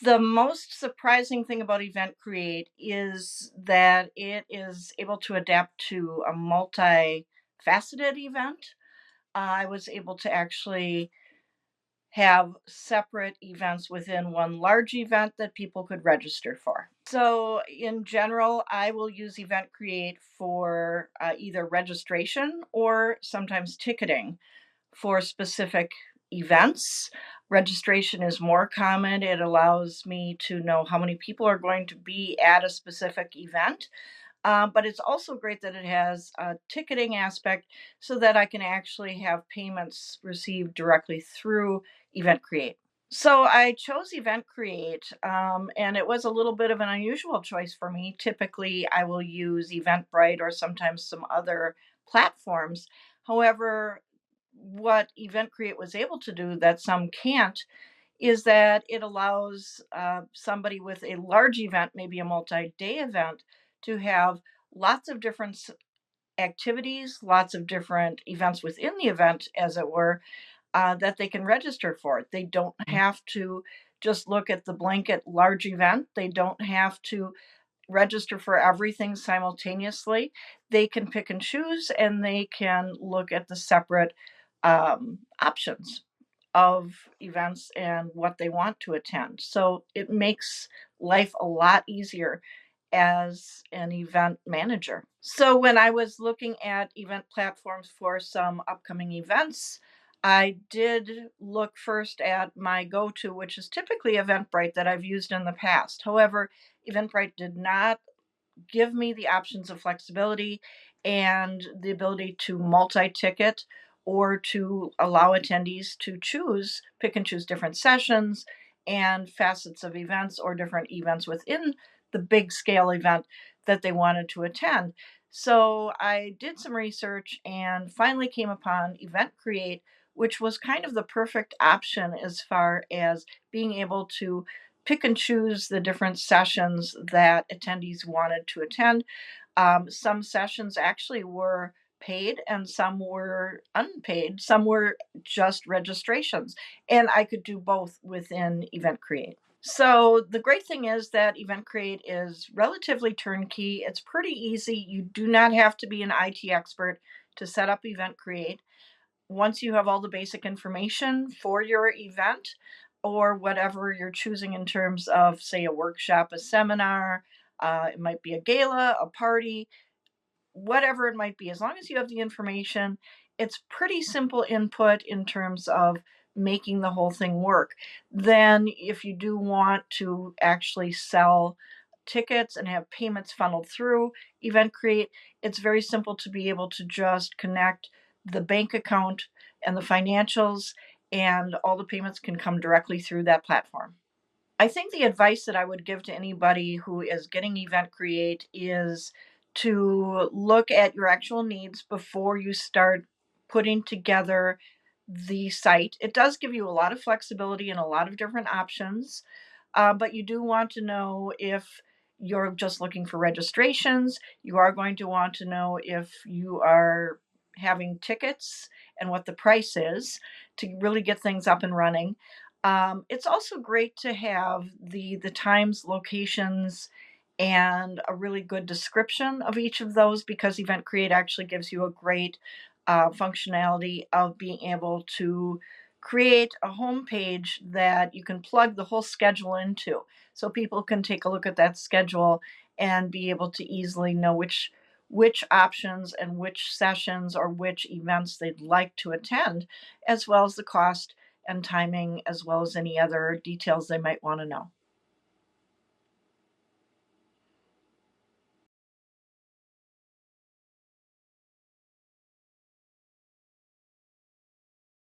The most surprising thing about EventCreate is that it is able to adapt to a multifaceted event. I was able to actually have separate events within one large event that people could register for. So, in general, I will use EventCreate for either registration or sometimes ticketing for specific events. Registration is more common. It allows me to know how many people are going to be at a specific event. But it's also great that it has a ticketing aspect so that I can actually have payments received directly through EventCreate. So I chose EventCreate, and it was a little bit of an unusual choice for me. Typically, I will use Eventbrite or sometimes some other platforms. However, what EventCreate was able to do that some can't is that it allows somebody with a large event, maybe a multi-day event, to have lots of different activities, lots of different events within the event, as it were, that they can register for. They don't have to just look at the blanket large event. They don't have to register for everything simultaneously. They can pick and choose and they can look at the separate options of events and what they want to attend. So it makes life a lot easier as an event manager. So when I was looking at event platforms for some upcoming events, I did look first at my go to, which is typically Eventbrite that I've used in the past. However, Eventbrite did not give me the options of flexibility and the ability to multi-ticket or to allow attendees to pick and choose different sessions and facets of events or different events within the big scale event that they wanted to attend. So I did some research and finally came upon EventCreate, which was kind of the perfect option as far as being able to pick and choose the different sessions that attendees wanted to attend. Some sessions actually were paid and some were unpaid. Some were just registrations. And I could do both within EventCreate. So the great thing is that EventCreate is relatively turnkey. It's pretty easy. You do not have to be an IT expert to set up EventCreate. Once you have all the basic information for your event or whatever you're choosing in terms of, say, a workshop, a seminar, it might be a gala, a party, whatever it might be, as long as you have the information, it's pretty simple input in terms of making the whole thing work. Then, if you do want to actually sell tickets and have payments funneled through EventCreate, it's very simple to be able to just connect the bank account and the financials, and all the payments can come directly through that platform. I think the advice that I would give to anybody who is getting EventCreate is to look at your actual needs before you start putting together the site. It does give you a lot of flexibility and a lot of different options, but you do want to know if you're just looking for registrations. You are going to want to know if you are having tickets and what the price is to really get things up and running. It's also great to have the times, locations, and a really good description of each of those because EventCreate actually gives you a great functionality of being able to create a homepage that you can plug the whole schedule into, so people can take a look at that schedule and be able to easily know which options and which sessions or which events they'd like to attend, as well as the cost and timing, as well as any other details they might want to know.